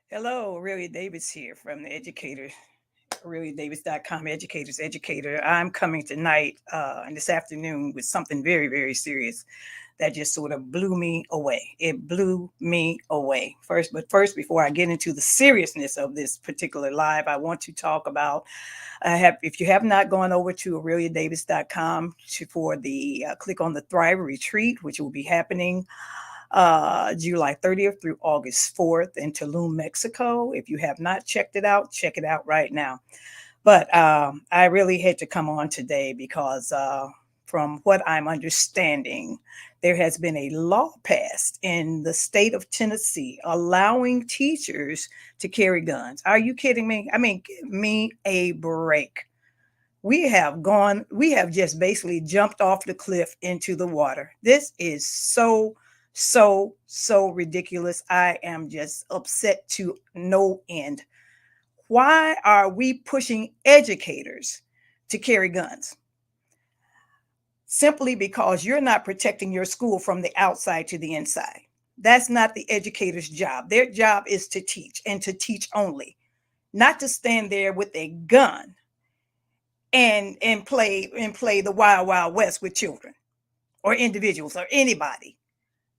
Hello, Aurelia Davis here from the educator, AureliaDavis.com, educators, educator. I'm coming tonight and this afternoon with something very, very serious that just sort of blew me away. It blew me away. First, before I get into the seriousness of this particular live, I want to talk about if you have not gone over to AureliaDavis.com for the click on the Thrive Retreat, which will be happening July 30th through August 4th in Tulum, Mexico. If you have not check it out right now. But I really had to come on today because, from what I'm understanding, there has been a law passed in the state of Tennessee allowing teachers to carry guns. Are you kidding me? I mean, give me a break. We have just basically jumped off the cliff into the water. This is so ridiculous. I am just upset to no end. Why are we pushing educators to carry guns? Simply because you're not protecting your school from the outside to the inside. That's not the educator's job. Their job is to teach and to teach only, not to stand there with a gun and play the wild west with children or individuals or anybody.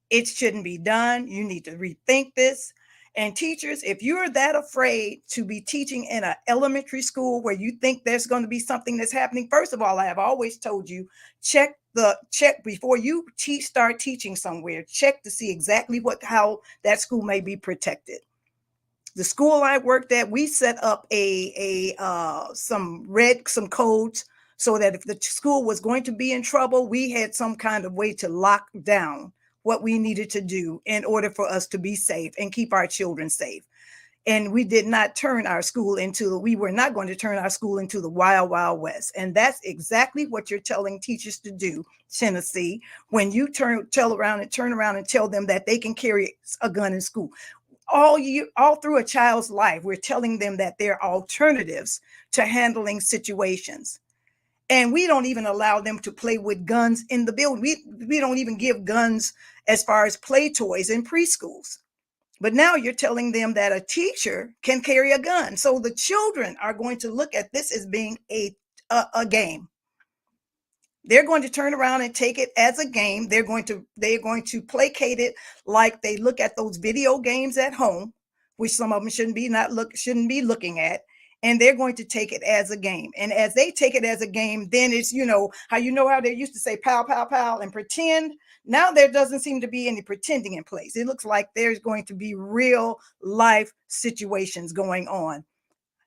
It shouldn't be done. You need to rethink this. And teachers, if you're that afraid to be teaching in an elementary school where you think there's going to be something that's happening, first of all, I have always told you, check before you start teaching somewhere. Check to see exactly how that school may be protected. The school I worked at, we set up some codes so that if the school was going to be in trouble, we had some kind of way to lock down what we needed to do in order for us to be safe and keep our children safe. And we were not going to turn our school into the wild west. And that's exactly what you're telling teachers to do, Tennessee, when you turn around and tell them that they can carry a gun in school. All through a child's life, we're telling them that there are alternatives to handling situations. And we don't even allow them to play with guns in the building. We don't even give guns as far as play toys in preschools. But now you're telling them that a teacher can carry a gun. So the children are going to look at this as being a game. They're going to turn around and take it as a game. They're going to placate it like they look at those video games at home, which some of them shouldn't be looking at. And they're going to take it as a game. And as they take it as a game, then it's, how they used to say pow, pow, pow and pretend. Now there doesn't seem to be any pretending in place. It looks like there's going to be real life situations going on.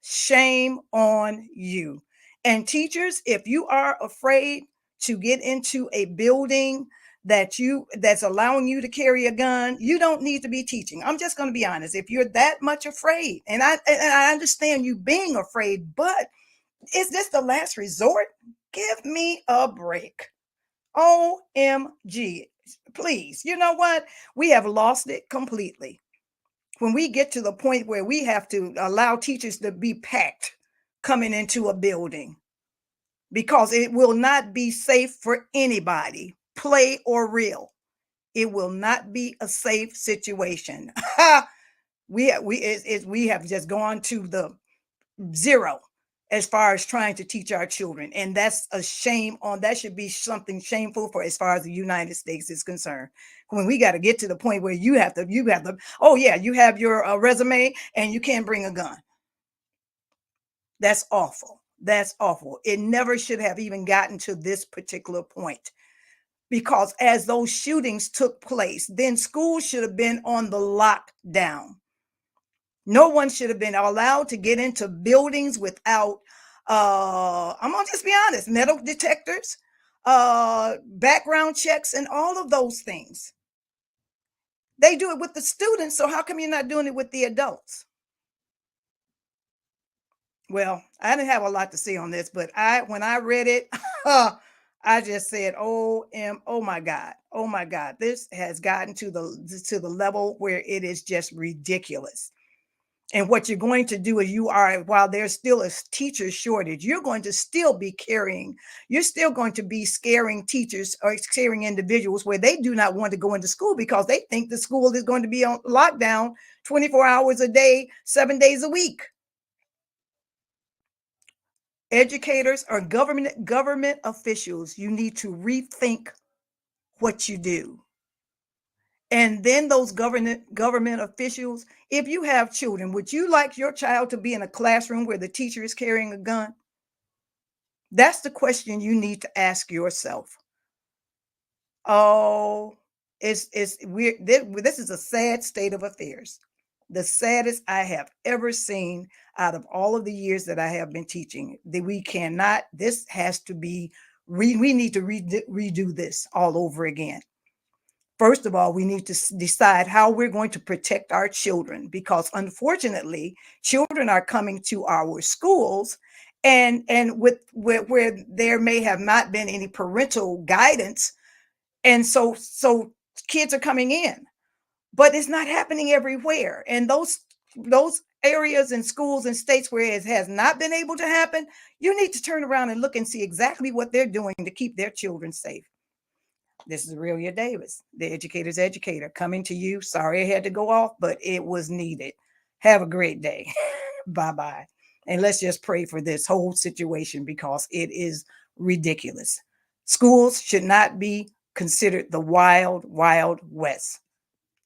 Shame on you. And teachers, if you are afraid to get into a building that's allowing you to carry a gun, you don't need to be teaching. I'm just going to be honest. If you're that much afraid, and I understand you being afraid, but is this the last resort? Give me a break. OMG. Please. You know what? We have lost it completely. When we get to the point where we have to allow teachers to be packed coming into a building, because it will not be safe for anybody, play or real. It will not be a safe situation. We have just gone to the zero as far as trying to teach our children, and that's a shame. That should be something shameful for as far as the United States is concerned. When we got to get to the point where you have to. Oh yeah, you have your resume and you can't bring a gun. That's awful. That's awful. It never should have even gotten to this particular point, because as those shootings took place, then schools should have been on the lockdown. No one should have been allowed to get into buildings without, I'm going to just be honest, metal detectors, background checks, and all of those things. They do it with the students, so how come you're not doing it with the adults? Well, I didn't have a lot to say on this, but when I read it, I just said, oh my God, oh my God, this has gotten to the level where it is just ridiculous. And what you're going to do is while there's still a teacher shortage, you're going to still be carrying, you're still going to be scaring teachers or scaring individuals where they do not want to go into school because they think the school is going to be on lockdown 24 hours a day, 7 days a week. Educators or government officials, you need to rethink what you do. And then those government officials, if you have children, would you like your child to be in a classroom where the teacher is carrying a gun? That's the question you need to ask yourself. Oh, it's we're this is a sad state of affairs. The saddest I have ever seen out of all of the years that I have been teaching. That we cannot, this has to be we need to redo this all over again. First of all, we need to decide how we're going to protect our children because unfortunately, children are coming to our schools and where there may have not been any parental guidance, and so kids are coming in, but it's not happening everywhere. And those areas and schools and states where it has not been able to happen, you need to turn around and look and see exactly what they're doing to keep their children safe. This is Aurelia Davis, the educator's educator, coming to you. Sorry I had to go off, but it was needed. Have a great day. Bye bye. And let's just pray for this whole situation because it is ridiculous. Schools should not be considered the wild, wild west.